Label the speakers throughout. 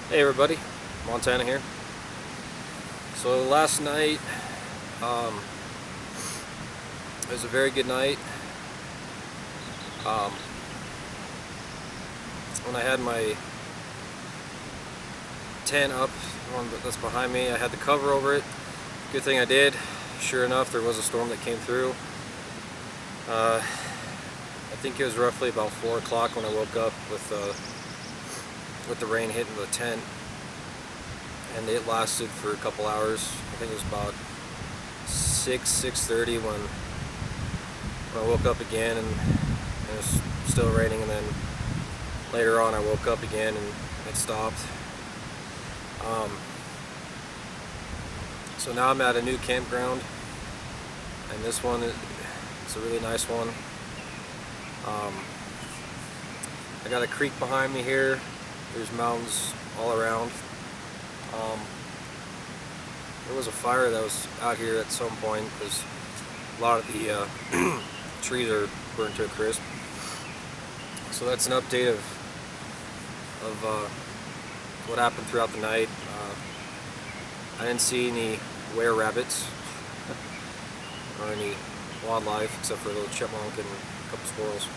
Speaker 1: Hey everybody, Montana here. So last night, um, it was a very good night. Um, when I had my tent up, the one that's behind me, I had the cover over it. Good thing I did. Sure enough, there was a storm that came through. I think it was roughly about 4 o'clock when I woke up with the rain hitting the tent, and it lasted for a couple hours. I think it was about 6:30 when I woke up again, and it was still raining, and then later on I woke up again and it stopped. So now I'm at a new campground, and this one it's a really nice one. I got a creek behind me here. There's mountains all around. There was a fire that was out here at some point because a lot of the trees are burnt to a crisp. So that's an update of what happened throughout the night. I didn't see any were rabbits or any wildlife except for a little chipmunk and a couple squirrels.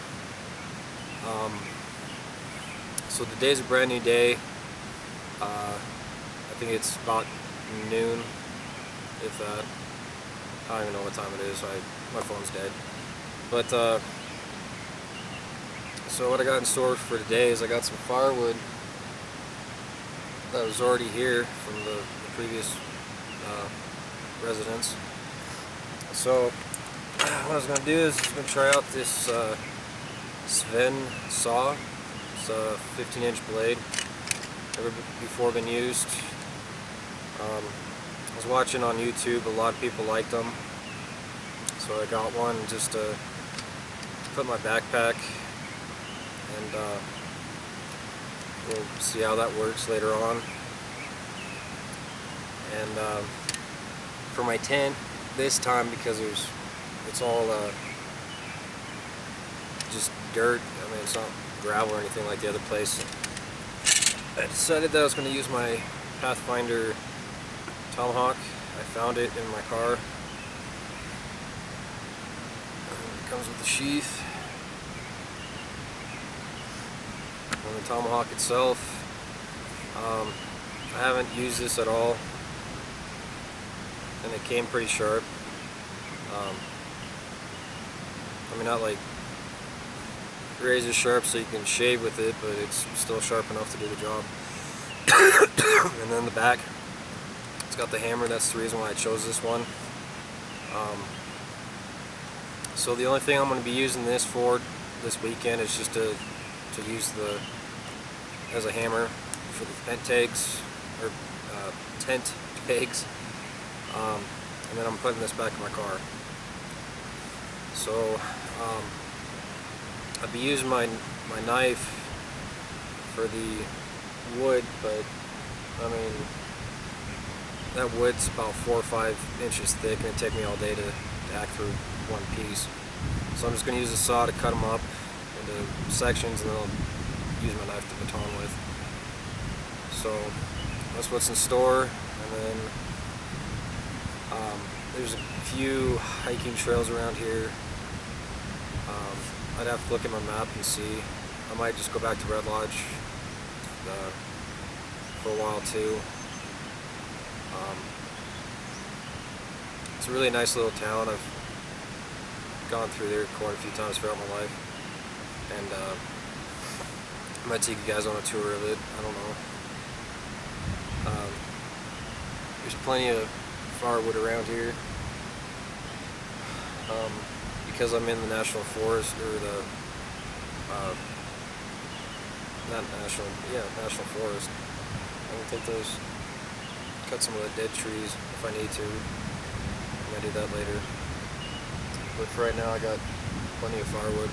Speaker 1: So the day's a brand new day. I think it's about noon, if that. I don't even know what time it is. My phone's dead. But so what I got in store for today is I got some firewood that was already here from the previous residents. So what I was going to do is I'm going to try out this Sven saw. It's a 15-inch blade. Never before been used. I was watching on YouTube, a lot of people liked them, so I got one just to put in my backpack, and we'll see how that works later on. And for my tent this time, because it's all just dirt, I mean it's not gravel or anything like the other place, I decided that I was going to use my Pathfinder Tomahawk. I found it in my car. It comes with the sheath and the Tomahawk itself. I haven't used this at all, and it came pretty sharp. I mean, not like razor sharp so you can shave with it, but it's still sharp enough to do the job. And then the back, it's got the hammer. That's the reason why I chose this one. So the only thing I'm going to be using this for this weekend is just to use as a hammer for the tent pegs, and then I'm putting this back in my car. So I'll be using my knife for the wood, but I mean, that wood's about 4 or 5 inches thick, and it'd take me all day to hack through one piece. So I'm just going to use a saw to cut them up into sections, and then I'll use my knife to baton with. So that's what's in store. And then there's a few hiking trails around here. I'd have to look at my map and see. I might just go back to Red Lodge for a while too. It's a really nice little town. I've gone through there quite a few times throughout my life, and I might take you guys on a tour of it. I don't know. There's plenty of firewood around here. Because I'm in the national forest, or the national forest. I can take cut some of the dead trees if I need to. I might do that later. But for right now, I got plenty of firewood,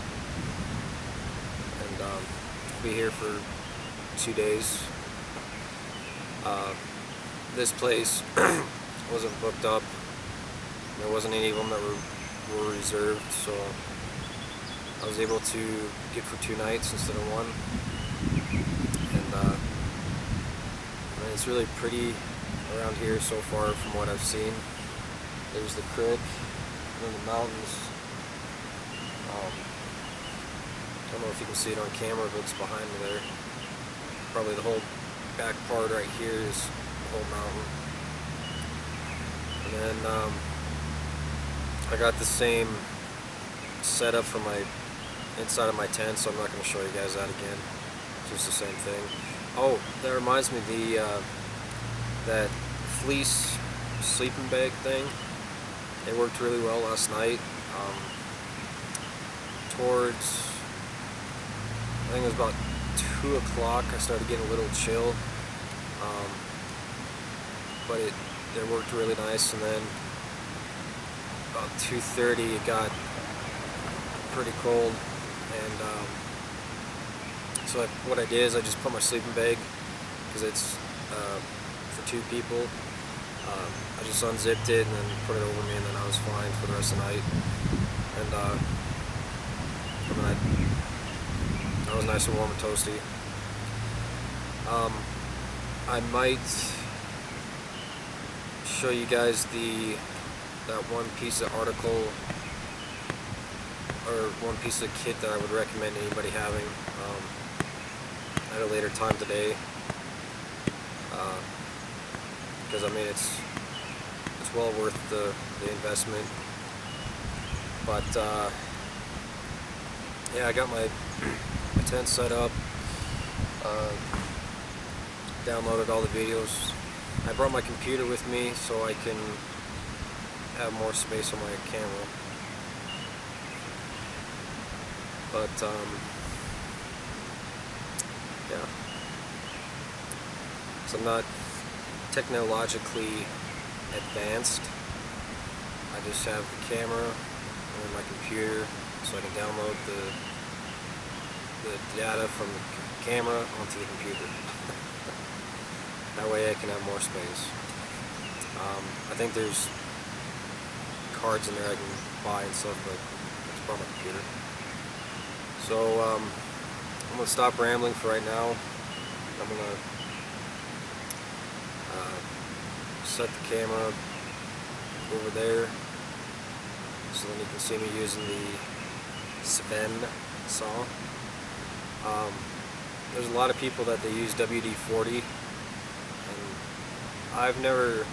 Speaker 1: and I'll be here for 2 days. This place wasn't booked up. There wasn't any of them that were reserved, so I was able to get for 2 nights instead of 1, and it's really pretty around here so far from what I've seen. There's the creek and then the mountains. I don't know if you can see it on camera, but it's behind me there. Probably the whole back part right here is the whole mountain. And then I got the same setup for my inside of my tent, so I'm not going to show you guys that again. It's just the same thing. Oh, that reminds me, that fleece sleeping bag thing, it worked really well last night. Towards, I think it was about 2 o'clock, I started getting a little chill, but it worked really nice, and then about 2:30 it got pretty cold, and so what I did is I just put my sleeping bag, because it's for 2 people. I just unzipped it and then put it over me, and then I was fine for the rest of the night. And I was nice and warm and toasty. I might show you guys that one piece of article or one piece of kit that I would recommend anybody having at a later time today, because I mean it's well worth the investment. But yeah, I got my tent set up, downloaded all the videos. I brought my computer with me so I can have more space on my camera. But yeah, so I'm not technologically advanced. I just have the camera and my computer, so I can download the data from the camera onto the computer. That way I can have more space. I think there's cards in there I can buy and stuff, but I just brought my computer. So I'm gonna stop rambling for right now. I'm gonna set the camera over there so then you can see me using the Sven saw. There's a lot of people that they use WD-40, and I've never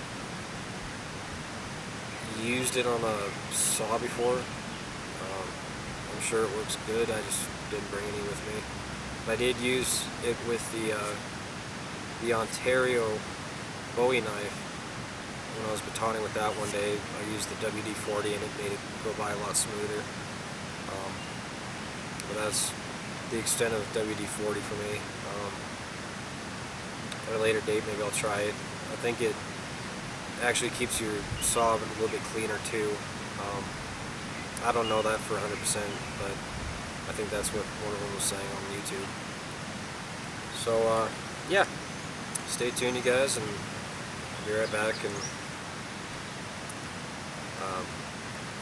Speaker 1: used it on a saw before. I'm sure it works good, I just didn't bring any with me. But I did use it with the Ontario Bowie knife. When I was batoning with that one day, I used the WD-40 and it made it go by a lot smoother. But that's the extent of WD-40 for me. At a later date, maybe I'll try it. I think it actually keeps your saw a little bit cleaner too. I don't know that for 100%, but I think that's what one of them was saying on YouTube. So yeah, stay tuned, you guys, and I'll be right back. And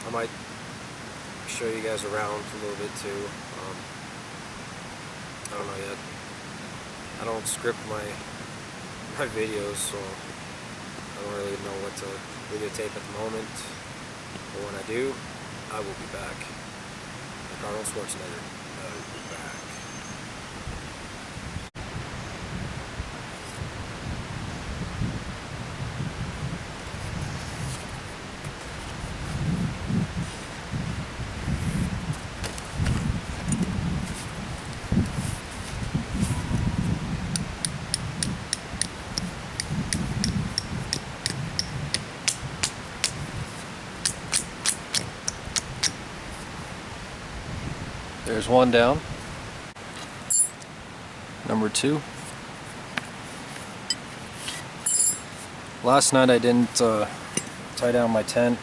Speaker 1: I might show you guys around a little bit too. I don't know yet. I don't script my videos, so I don't really know what to videotape at the moment. But when I do, I will be back. Like Arnold Schwarzenegger, I will be back. There's one down. Number 2. Last night I didn't tie down my tent.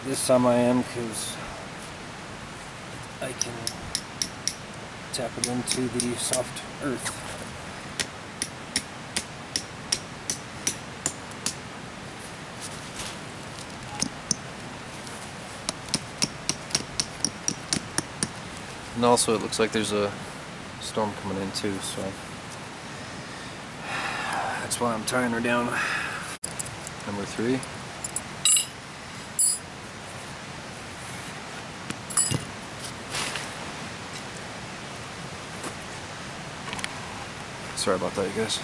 Speaker 1: This time I am, because I can tap it into the soft earth. And also it looks like there's a storm coming in too, so That's why I'm tying her down. Number 3. Sorry about that, you guys.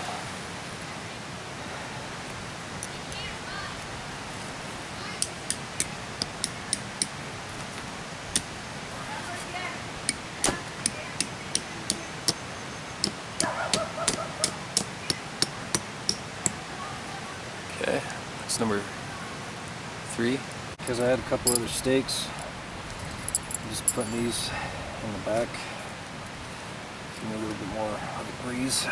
Speaker 1: Okay, that's number 3. Because I had a couple other stakes, I'm just putting these in the back. Give me a little bit more of a breeze.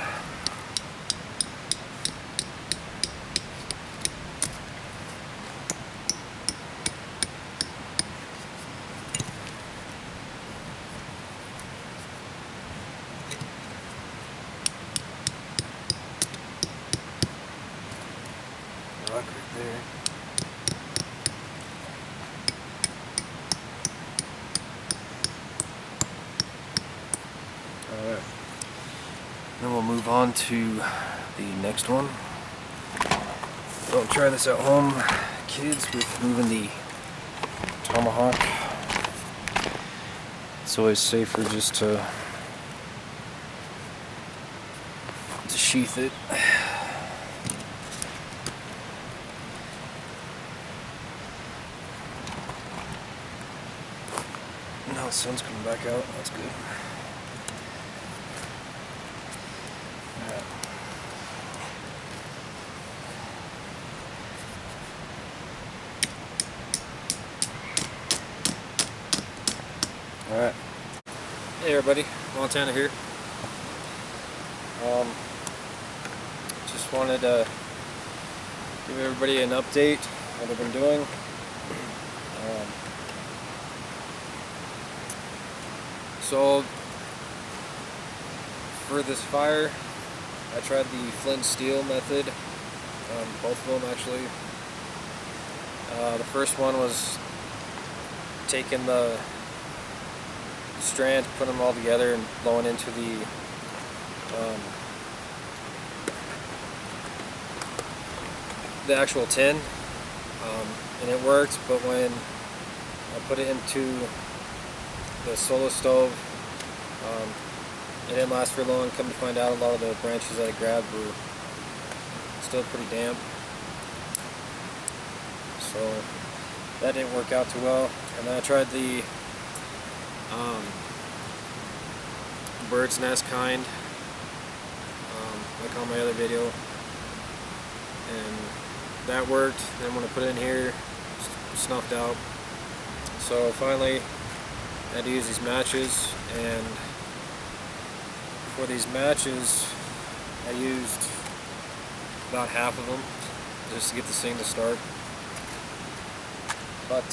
Speaker 1: Rock right there. Alright. Then we'll move on to the next one. Don't try this at home, kids, with moving the tomahawk. It's always safer just to sheath it. Now the sun's coming back out, that's good. Alright. Alright. Hey everybody, Montana here. Just wanted to give everybody an update what I've been doing. So for this fire, I tried the flint and steel method, both of them actually. The first one was taking the strands, putting them all together and blowing into the actual tin, and it worked, but when I put it into the solo stove, it didn't last for long. Come to find out, a lot of the branches that I grabbed were still pretty damp, so that didn't work out too well. And then I tried the bird's nest kind, like on my other video, and that worked. Then when I put it in here, snuffed out. So finally I had to use these matches, and for these matches I used about half of them just to get this thing to start. But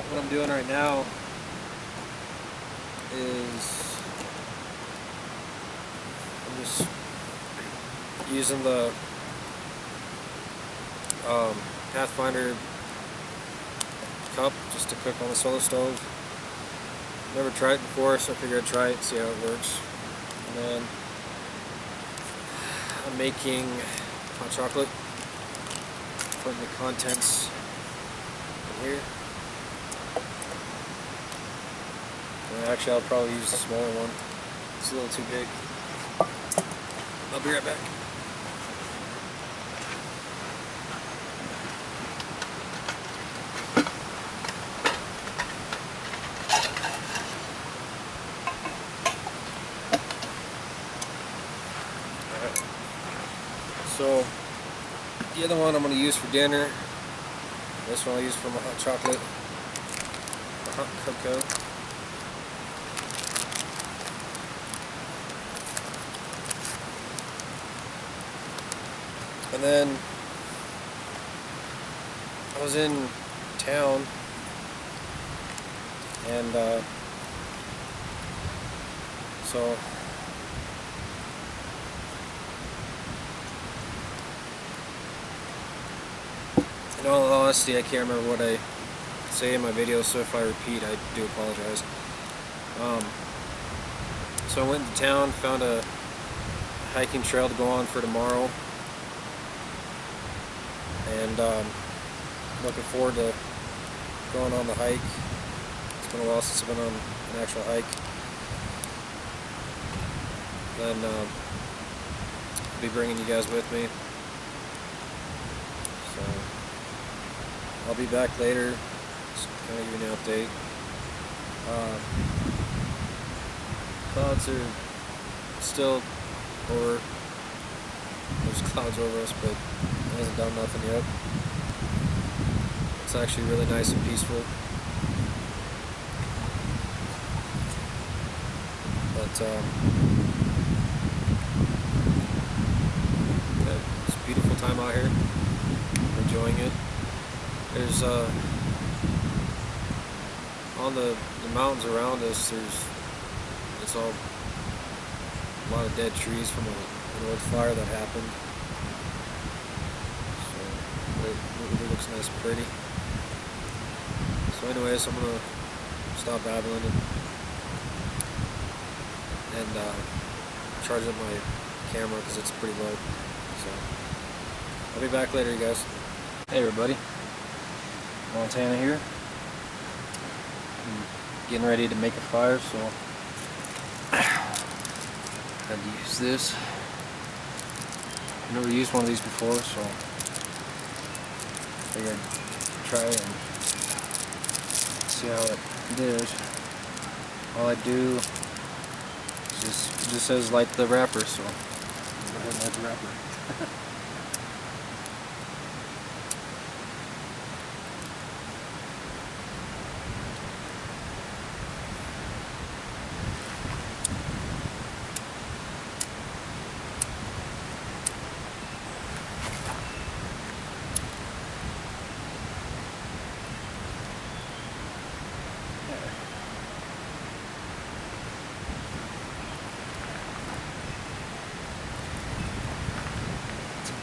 Speaker 1: what I'm doing right now is I'm just using the Pathfinder cup just to cook on the solo stove. Never tried it before, so I figured I'd try it, see how it works. And then I'm making hot chocolate, putting the contents in here. And actually I'll probably use the smaller one. It's a little too big. I'll be right back. So the other one I'm going to use for dinner. This one I'll use for my hot chocolate, my hot cocoa. And then I was in town, and so in all honesty, I can't remember what I say in my video, so if I repeat, I do apologize. So I went to town, found a hiking trail to go on for tomorrow. and looking forward to going on the hike. It's been a while since I've been on an actual hike. Then I'll be bringing you guys with me. So I'll be back later, just kind of give you an update. Clouds are still over. There's clouds over us, but it hasn't done nothing yet. It's actually really nice and peaceful. But yeah, it's a beautiful time out here. I'm enjoying it. There's on the mountains around us, it's all a lot of dead trees from an old fire that happened. So it really looks nice and pretty. So anyways, I'm gonna stop babbling and charge up my camera because it's pretty low. So I'll be back later, you guys. Hey everybody, Montana here. I'm getting ready to make a fire, so had to use this. I've never used one of these before, so I figured I'd try it and see how it is. All I do is it just says light the wrapper, so I'll go ahead and light the wrapper.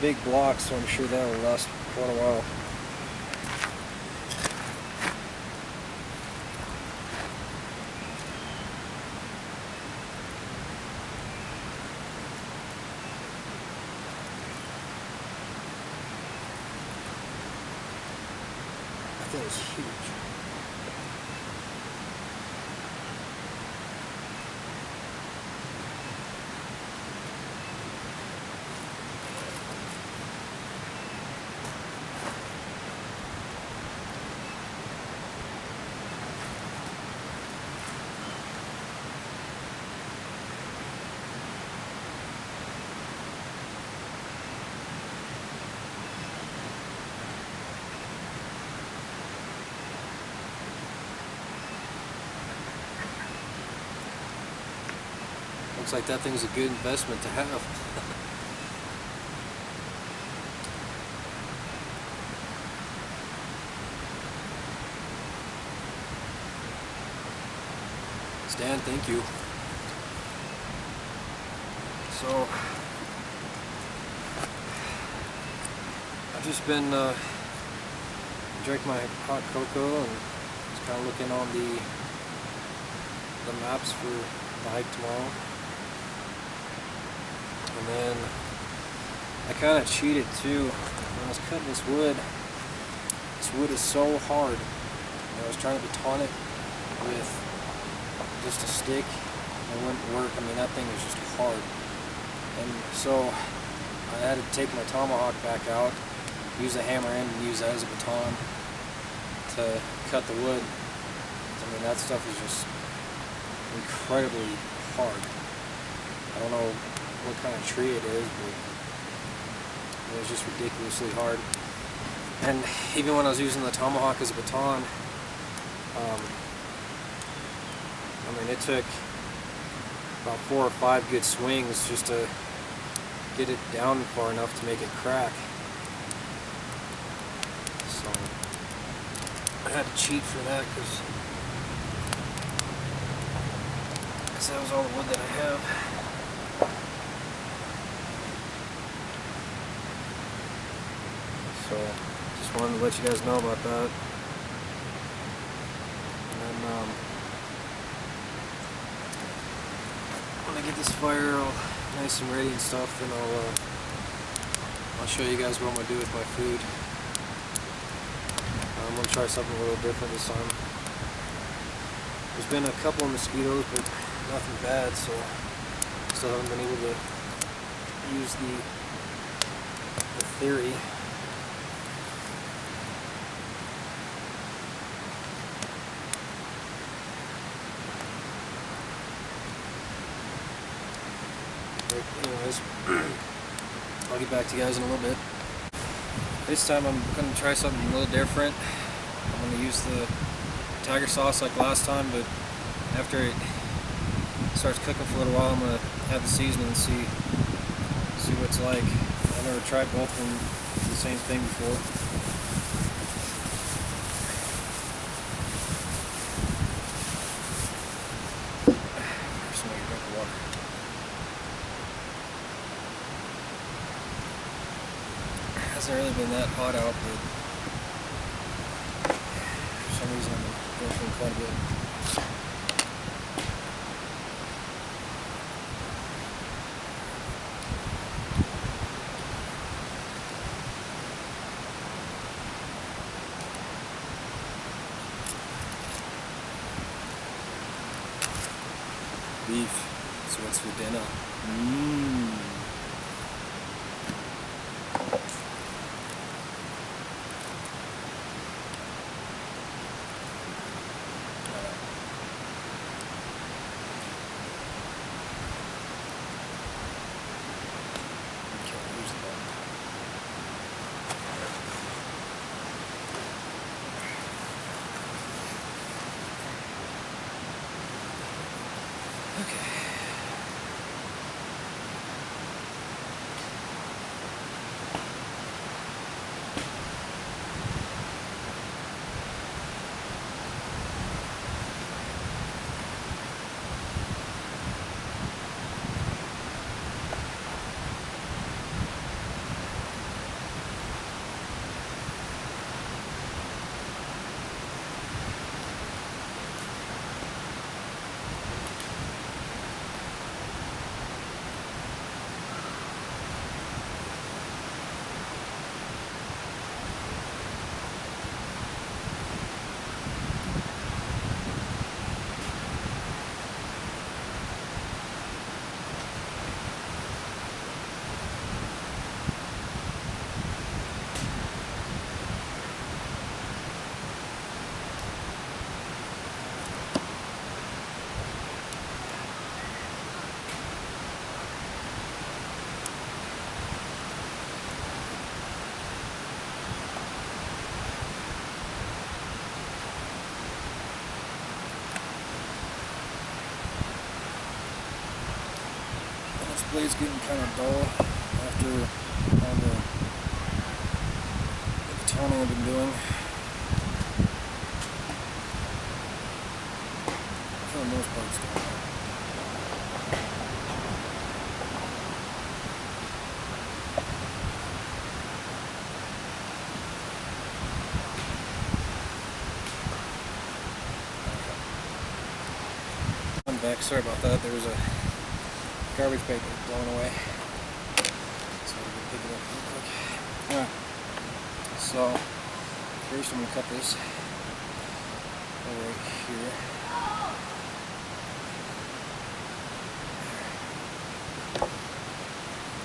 Speaker 1: Big block, so I'm sure that will last quite a while. That thing is huge. Looks like that thing's a good investment to have. Stan, thank you. So, I've just been drinking my hot cocoa and just kind of looking on the maps for the hike tomorrow. And then I kind of cheated too. When I was cutting this wood is so hard. And I was trying to baton it with just a stick. It wouldn't work. I mean, that thing was just hard. And so I had to take my tomahawk back out, use the hammer end and use that as a baton to cut the wood. I mean, that stuff is just incredibly hard. I don't know what kind of tree it is, but it was just ridiculously hard. And even when I was using the tomahawk as a baton, I mean, it took about 4 or 5 good swings just to get it down far enough to make it crack. So I had to cheat for that because that was all the wood that I have. So just wanted to let you guys know about that. And then when I get this fire all nice and ready and stuff, then I'll show you guys what I'm gonna do with my food. I'm going to try something a little different this time. There's been a couple of mosquitoes, but nothing bad, so still haven't been able to use the theory. But anyways, I'll get back to you guys in a little bit. This time I'm going to try something a little different. I'm going to use the tiger sauce like last time, but after it starts cooking for a little while, I'm going to add the seasoning and see what it's like. I've never tried both of them the same thing before. Just make a drink of water. It hasn't really been that hot out, but for some reason I'm drinking quite a bit. Beef, so what's for dinner? Okay. Blade's getting kind of dull after all the toning I've been doing. For the most part, it's done. I'm back. Sorry about that. There was a garbage bag blown away, so we're gonna pick it up real quick. Alright, so first I'm gonna cut this right here.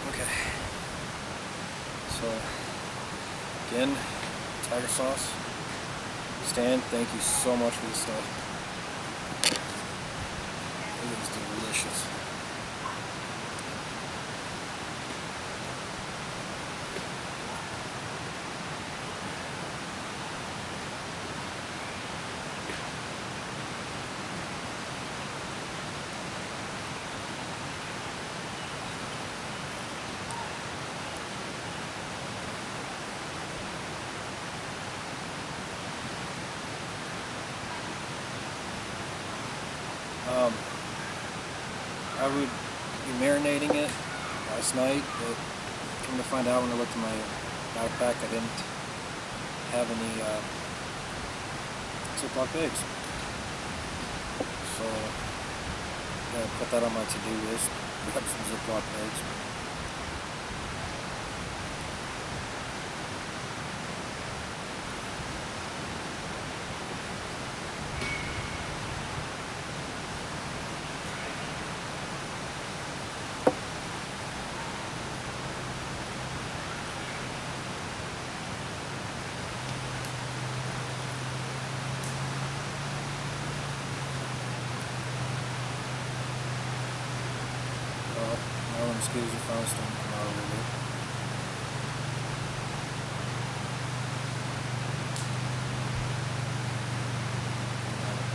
Speaker 1: Okay, so again, tiger sauce. Stan, thank you so much for this stuff. It is delicious. I would be marinating it last night, but come to find out when I looked in my backpack, I didn't have any Ziploc bags. So I'm gonna put that on my to-do list. Grab some Ziploc bags.
Speaker 2: All the mosquitoes are finally starting to come out a little bit.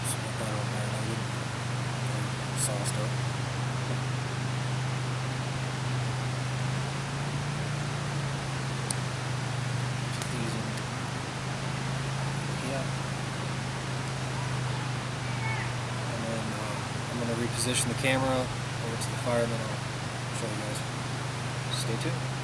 Speaker 2: So I got it all marinated, sauced up. Put these in here. And then I'm going to reposition the camera over to the fire, and then I'll show you guys. Stay tuned.